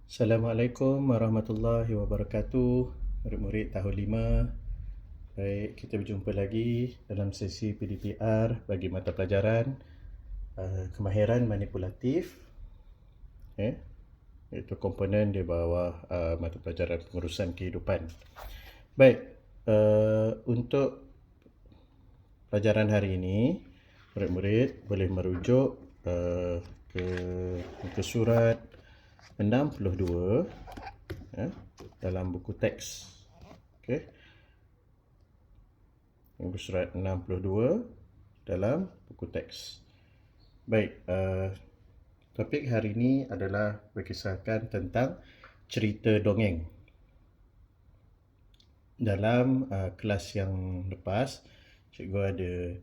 Assalamualaikum warahmatullahi wabarakatuh. Murid-murid tahun 5. Baik, kita berjumpa lagi dalam sesi PDPR bagi mata pelajaran kemahiran manipulatif. Iaitu komponen di bawah mata pelajaran pengurusan kehidupan. Baik, untuk pelajaran hari ini, murid-murid boleh merujuk ke muka surat 62 dalam buku teks. Okey. Muka surat 62 dalam buku teks. Baik, topik hari ini adalah berkisahkan tentang cerita dongeng. Dalam kelas yang lepas, cikgu ada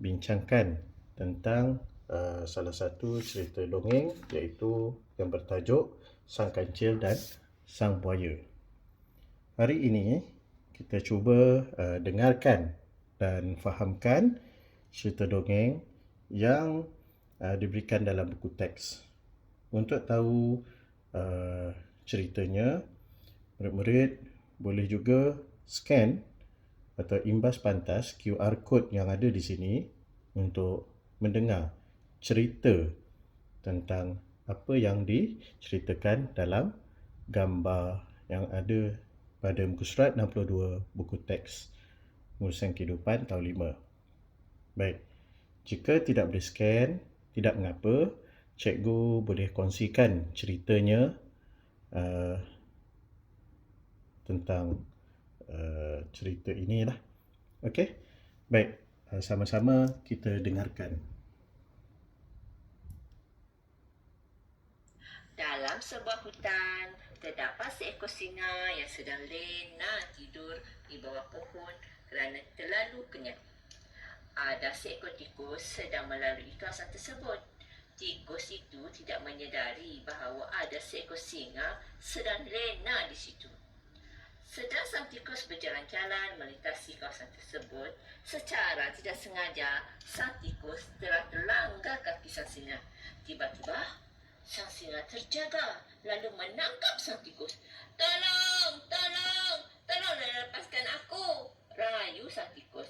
bincangkan tentang salah satu cerita dongeng, iaitu yang bertajuk Sang Kancil dan Sang Buaya. Hari ini kita cuba dengarkan dan fahamkan cerita dongeng yang diberikan dalam buku teks. Untuk tahu ceritanya, murid-murid boleh juga scan atau imbas pantas QR code yang ada di sini untuk mendengar cerita tentang apa yang diceritakan dalam gambar yang ada pada muka surat 62 buku teks pengurusan kehidupan tahun 5. Baik, jika tidak boleh scan, tidak mengapa, cikgu boleh kongsikan ceritanya tentang cerita inilah. Okey? Baik, sama-sama kita dengarkan. Dalam sebuah hutan, terdapat seekor singa yang sedang lena tidur di bawah pohon kerana terlalu kenyang. Ada seekor tikus sedang melalui kawasan tersebut. Tikus itu tidak menyedari bahawa ada seekor singa sedang lena di situ. Sedang sang tikus berjalan-jalan melintasi kawasan tersebut, secara tidak sengaja, sang tikus telah terlanggar kaki sang singa. Tiba-tiba, sang singa terjaga lalu menangkap sang tikus. Tolong, tolong, tolonglah lepaskan aku, rayu sang tikus.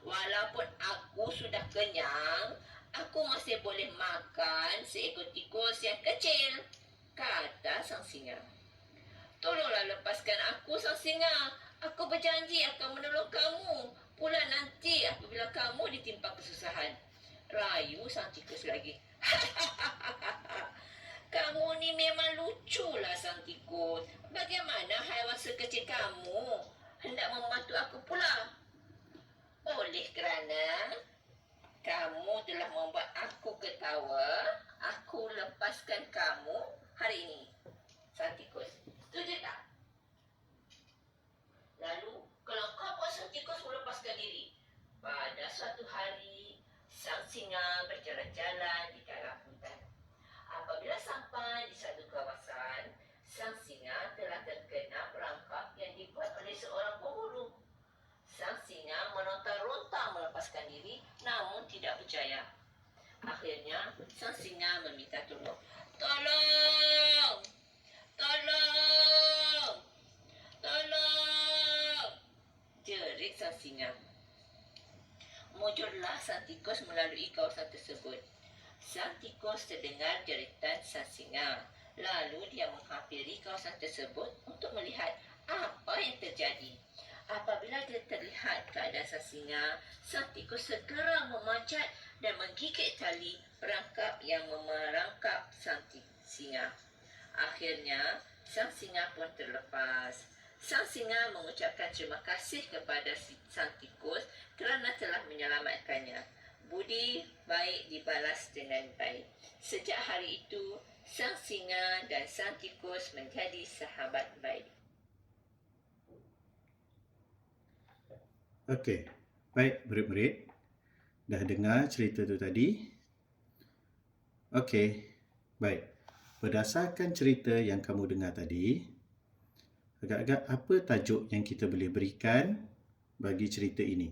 Walaupun aku sudah kenyang, aku masih boleh makan seekor tikus yang kecil, kata sang singa. Tolonglah lepaskan aku, sang singa. Aku berjanji akan menolong kamu pula nanti apabila kamu ditimpa kesusahan, rayu sang tikus lagi. Kamu ni memang luculah, sang tikus. Bagaimana haiwan sekecil kamu hendak membantu aku pula? Oleh kerana kamu telah membuat aku ketawa, aku lepaskan kamu hari ini, sang tikus. Setuju tak? Lalu, kalau kau buat sang tikus melepaskan diri. Pada suatu hari, sang singa berjalan-jalan di dalam hutan. Apabila sampai di satu kawasan, sang singa telah terkena perangkap yang dibuat oleh seorang pemburu. Sang singa meronta-ronta melepaskan diri, namun tidak berjaya. Akhirnya, sang singa meminta tolong. Tolong! Tolong! Tolong! Jerit sang singa. Mujurlah sang tikus melalui kawasan tersebut. Sang tikus terdengar jeritan sang singa. Lalu dia menghampiri kawasan tersebut untuk melihat apa yang terjadi. Apabila dia terlihat keadaan sang singa, sang tikus segera memanjat dan menggigit tali perangkap yang memerangkap sang singa. Akhirnya, sang singa pun terlepas. Sang singa mengucapkan terima kasih kepada sang tikus kerana telah menyelamatkannya. Budi baik dibalas dengan baik. Sejak hari itu, sang singa dan sang tikus menjadi sahabat baik. Okey, baik murid-murid. Dah dengar cerita tu tadi? Okey, baik. Berdasarkan cerita yang kamu dengar tadi, agak-agak apa tajuk yang kita boleh berikan bagi cerita ini?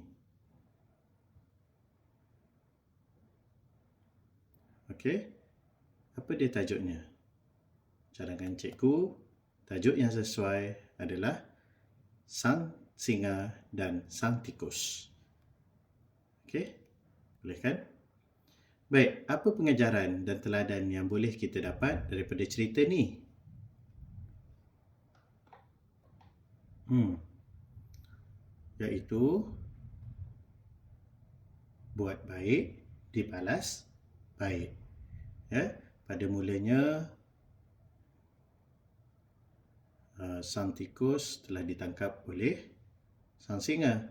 Okey. Apa dia tajuknya? Cadangan cikgu, tajuk yang sesuai adalah Sang Singa dan Sang Tikus. Okey, boleh kan? Baik, apa pengajaran dan teladan yang boleh kita dapat daripada cerita ni? Iaitu buat baik dibalas baik. Ya, pada mulanya sang tikus telah ditangkap oleh sang singa,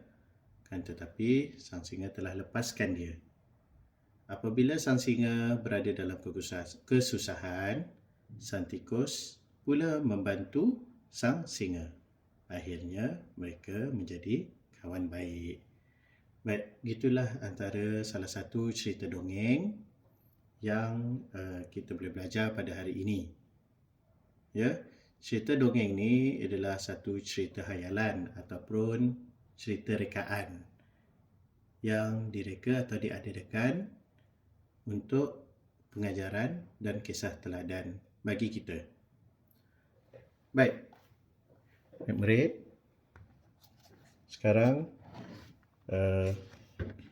kan tetapi sang singa telah lepaskan dia. Apabila sang singa berada dalam kesusahan, sang tikus pula membantu sang singa. Akhirnya mereka menjadi kawan baik. Baik, gitulah antara salah satu cerita dongeng yang kita boleh belajar pada hari ini. Ya, cerita dongeng ni adalah satu cerita khayalan ataupun cerita rekaan yang direka atau diadakan untuk pengajaran dan kisah teladan bagi kita. Baik, murid, sekarang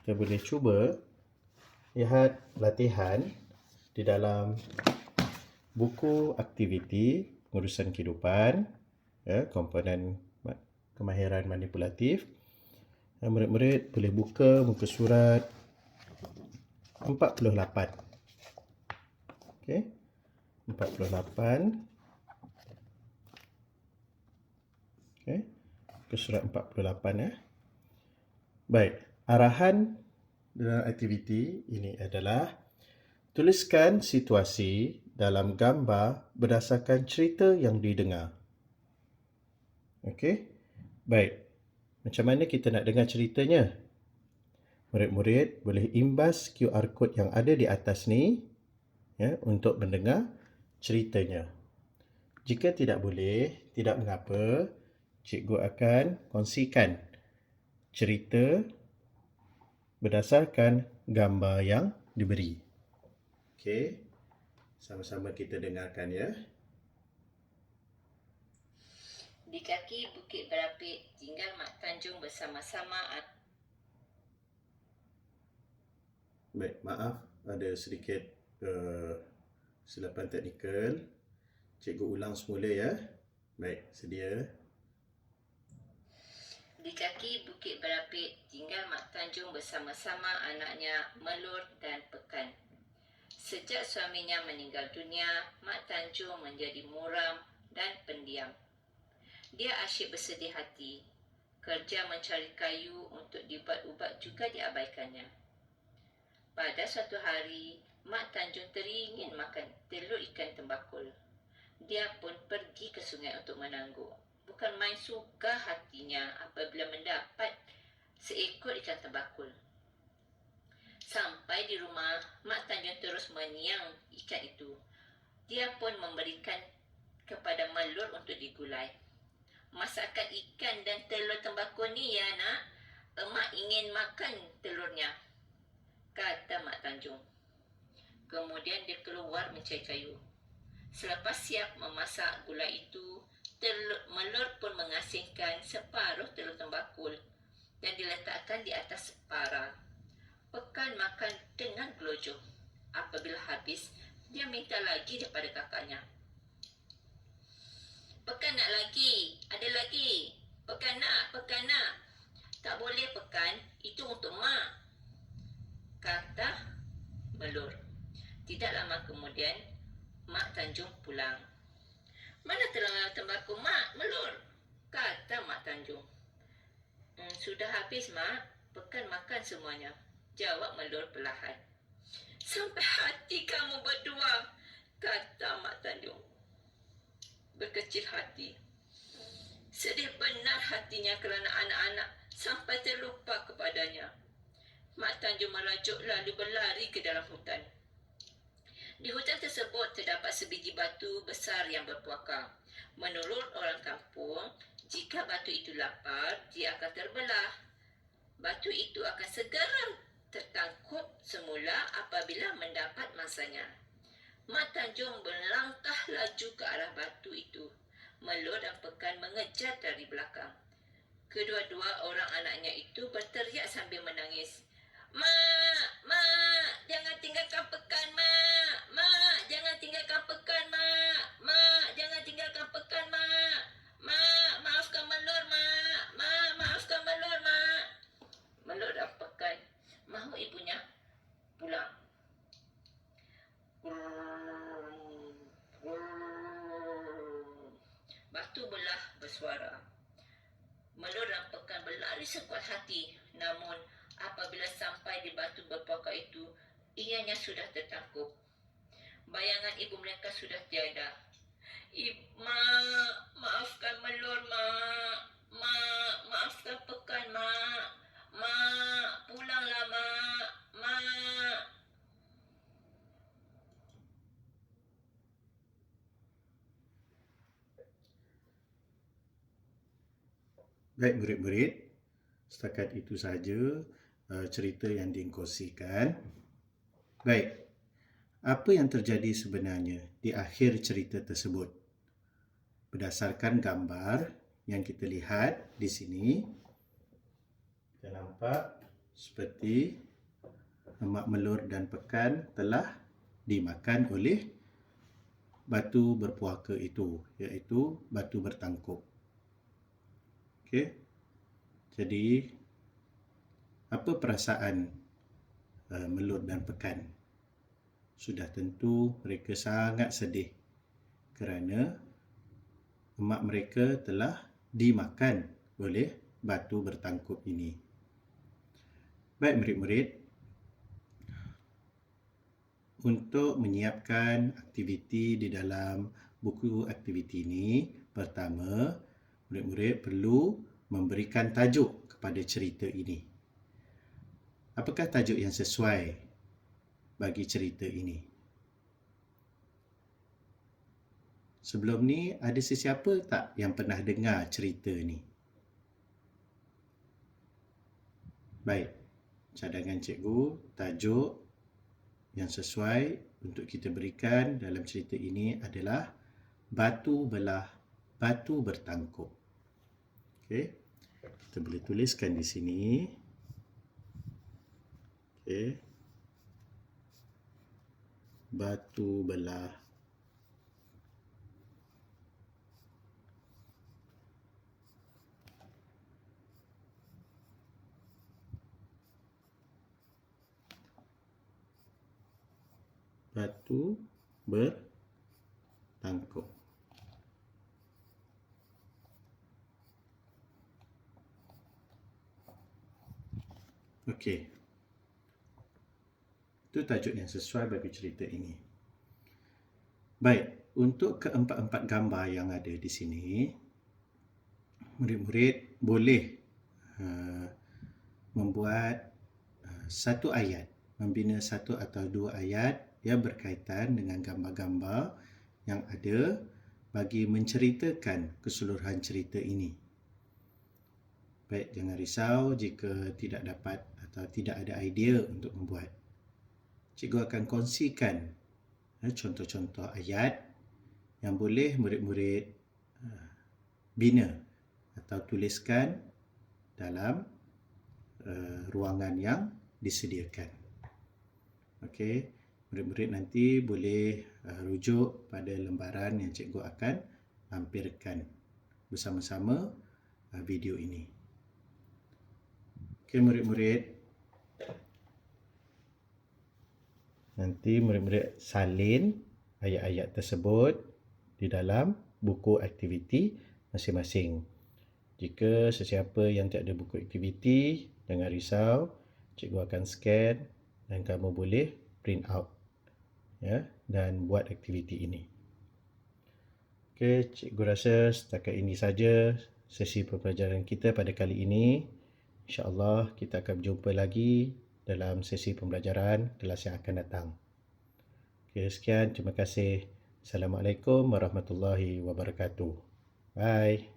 kita boleh cuba lihat latihan di dalam buku aktiviti pengurusan kehidupan, komponen kemahiran manipulatif. Murid-murid boleh buka muka surat 48. Okey. 48. Okey. Muka surat 48 Baik, arahan dalam aktiviti ini adalah tuliskan situasi dalam gambar berdasarkan cerita yang didengar. Okey. Baik. Macam mana kita nak dengar ceritanya? Murid-murid boleh imbas QR code yang ada di atas ni untuk mendengar ceritanya. Jika tidak boleh, tidak mengapa, cikgu akan kongsikan cerita berdasarkan gambar yang diberi. Okey, sama-sama kita dengarkan ya. Di kaki Bukit Berapit tinggal Mak Tanjung bersama-sama. Baik, maaf ada sedikit kesilapan teknikal. Cikgu ulang semula ya. Baik, sedia. Di kaki Bukit Berapit tinggal Mak Tanjung bersama-sama anaknya Melur dan Pekan. Sejak suaminya meninggal dunia, Mak Tanjung menjadi muram dan pendiam. Dia asyik bersedih hati. Kerja mencari kayu untuk dibuat ubat juga diabaikannya. Pada suatu hari, Mak Tanjung teringin makan telur ikan tembakul. Dia pun pergi ke sungai untuk menangguk. Bukan main suka hatinya apabila mendapat seekor ikan tembakul. Sampai di rumah, Mak Tanjung terus menyiang ikan itu. Dia pun memberikan kepada Melur untuk digulai. Masakan ikan dan telur tembakul ni ya nak, Emak ingin makan telurnya, kata Mak Tanjung. Kemudian dia keluar mencari kayu. Selepas siap memasak gulai itu, Melur pun mengasingkan separuh telur tembakul dan diletakkan di atas para. Pekan makan dengan gelojoh. Apabila habis, dia minta lagi daripada kakaknya. Pekan nak lagi, ada lagi. Pekan nak. Tak boleh Pekan, itu untuk Mak, kata Melur. Tidak lama kemudian, Mak Tanjung pulang. Mana telur tembakau Mak, Melur? Kata Mak Tanjung. Sudah habis Mak, Pekan makan semuanya, jawab Melur perlahan. Sampai hati kamu berdua, kata Mak Tanjung berkecil hati. Sedih benar hatinya kerana anak-anak sampai terlupa kepadanya. Mak Tanjung merajuk lalu berlari ke dalam hutan. Di hutan tersebut terdapat sebiji batu besar yang berpuakar. Menurut orang kampung, jika batu itu lapar, dia akan terbelah. Batu itu akan segera tertangkup semula apabila mendapat masanya. Mak Tanjung melangkah laju ke arah batu itu. Melur dan Pekan mengejar dari belakang. Kedua-dua orang anaknya itu berteriak sambil menangis. Mak, Mak, jangan tinggalkan Pekan, Mak. Mak, jangan tinggalkan Pekan, Mak. Mak, jangan tinggalkan Pekan, Mak. Mak, maafkan Melur, Mak. Mak, maafkan Melur, Mak. Melur dan Pekan mahu ibunya pulang. Batu belah bersuara. Melur dan Pekan berlari sekuat hati. Namun, apabila sampai di batu berpokok itu, ianya sudah tertangkup. Bayangan ibu mereka sudah tiada. Mak, maafkan Melur, Mak. Mak, maafkan Pekan, Mak. Mak, pulanglah, Mak. Mak. Baik murid-murid, setakat itu saja cerita yang dikongsikan. Baik, apa yang terjadi sebenarnya di akhir cerita tersebut? Berdasarkan gambar yang kita lihat di sini, kita nampak seperti Mak Melur dan Pekan telah dimakan oleh batu berpuaka itu, iaitu batu bertangkup. Okey. Jadi apa perasaan Melur dan Pekan? Sudah tentu mereka sangat sedih kerana emak mereka telah dimakan oleh batu bertangkup ini. Baik murid-murid, untuk menyiapkan aktiviti di dalam buku aktiviti ini, pertama, murid-murid perlu memberikan tajuk kepada cerita ini. Apakah tajuk yang sesuai bagi cerita ini? Sebelum ni, ada sesiapa tak yang pernah dengar cerita ni? Baik, cadangan cikgu, tajuk yang sesuai untuk kita berikan dalam cerita ini adalah Batu Belah, Batu Bertangkup. Okey, kita boleh tuliskan di sini. Okey, Batu Belah, Batu Bertangkup. Okey, itu tajuk yang sesuai bagi cerita ini. Baik, untuk keempat-empat gambar yang ada di sini, murid-murid boleh membuat satu ayat, membina satu atau dua ayat yang berkaitan dengan gambar-gambar yang ada bagi menceritakan keseluruhan cerita ini. Baik, jangan risau jika tidak dapat atau tidak ada idea untuk membuat. Cikgu akan kongsikan contoh-contoh ayat yang boleh murid-murid bina atau tuliskan dalam ruangan yang disediakan. Okey, murid-murid nanti boleh rujuk pada lembaran yang cikgu akan lampirkan bersama-sama video ini. Okey murid-murid, nanti murid-murid salin ayat-ayat tersebut di dalam buku aktiviti masing-masing. Jika sesiapa yang tiada buku aktiviti, jangan risau, cikgu akan scan dan kamu boleh print out dan buat aktiviti ini. Okey, cikgu rasa setakat ini saja sesi pembelajaran kita pada kali ini. InsyaAllah kita akan berjumpa lagi dalam sesi pembelajaran kelas yang akan datang. Okey, sekian. Terima kasih. Assalamualaikum warahmatullahi wabarakatuh. Bye.